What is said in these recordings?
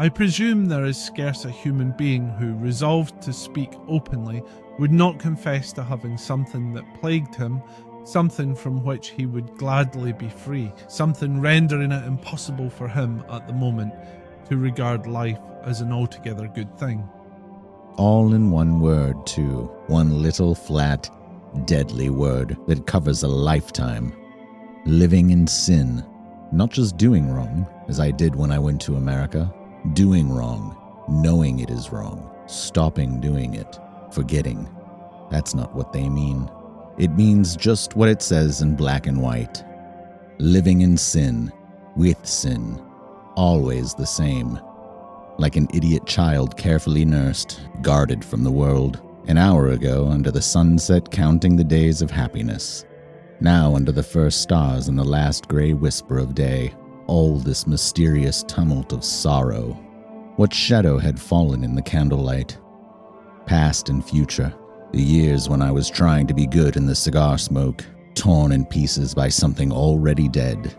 I presume there is scarce a human being who, resolved to speak openly, would not confess to having something that plagued him, something from which he would gladly be free, something rendering it impossible for him at the moment to regard life as an altogether good thing. All in one word, too. One little, flat, deadly word that covers a lifetime. Living in sin. Not just doing wrong, as I did when I went to America. Doing wrong. Knowing it is wrong. Stopping doing it. Forgetting. That's not what they mean. It means just what it says in black and white. Living in sin. With sin. Always the same. Like an idiot child carefully nursed, guarded from the world. An hour ago, under the sunset, counting the days of happiness. Now, under the first stars and the last gray whisper of day, all this mysterious tumult of sorrow. What shadow had fallen in the candlelight? Past and future, the years when I was trying to be good in the cigar smoke, torn in pieces by something already dead.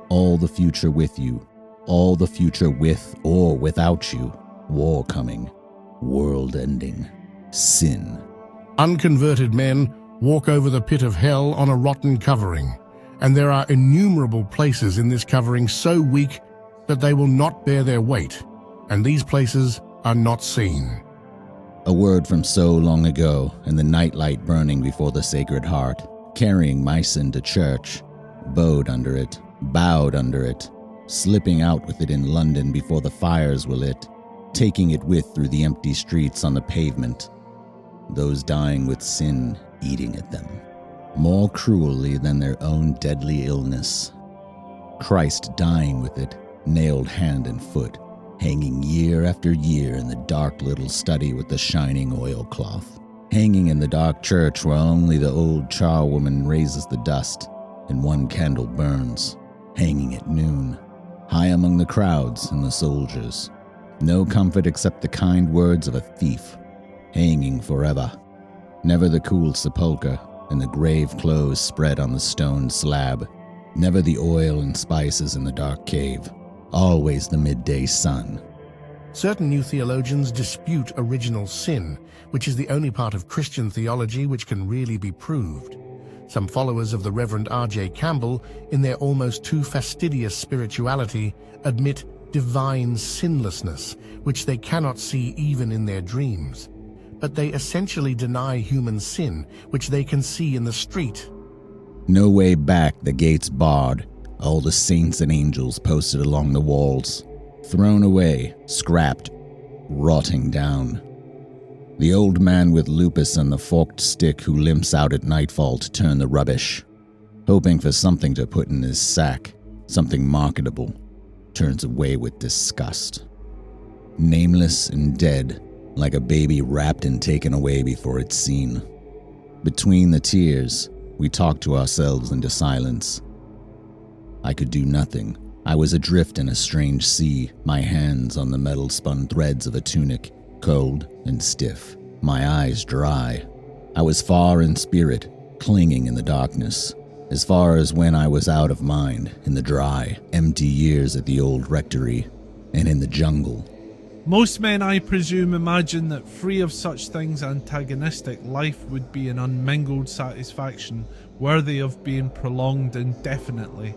All the future with you. All the future with or without you. War coming. World ending. Sin. Unconverted men walk over the pit of hell on a rotten covering, and there are innumerable places in this covering so weak that they will not bear their weight, and these places are not seen. A word from so long ago, and the nightlight burning before the Sacred Heart, carrying my sin to church, bowed under it, bowed under it, slipping out with it in London before the fires were lit, taking it with through the empty streets on the pavement. Those dying with sin eating at them, more cruelly than their own deadly illness. Christ dying with it, nailed hand and foot, hanging year after year in the dark little study with the shining oilcloth, hanging in the dark church where only the old charwoman raises the dust and one candle burns, hanging at noon, high among the crowds and the soldiers. No comfort except the kind words of a thief, hanging forever. Never the cool sepulchre and the grave clothes spread on the stone slab. Never the oil and spices in the dark cave. Always the midday sun. Certain new theologians dispute original sin, which is the only part of Christian theology which can really be proved. Some followers of the Reverend R.J. Campbell, in their almost too fastidious spirituality, admit divine sinlessness, which they cannot see even in their dreams. But they essentially deny human sin, which they can see in the street. No way back, the gates barred, all the saints and angels posted along the walls, thrown away, scrapped, rotting down. The old man with lupus and the forked stick who limps out at nightfall to turn the rubbish, hoping for something to put in his sack, something marketable, turns away with disgust. Nameless and dead, like a baby wrapped and taken away before it's seen. Between the tears, we talked to ourselves into silence. I could do nothing. I was adrift in a strange sea, my hands on the metal-spun threads of a tunic, cold and stiff, my eyes dry. I was far in spirit, clinging in the darkness, as far as when I was out of mind, in the dry, empty years at the old rectory, and in the jungle. Most men, I presume, imagine that free of such things antagonistic, life would be an unmingled satisfaction, worthy of being prolonged indefinitely.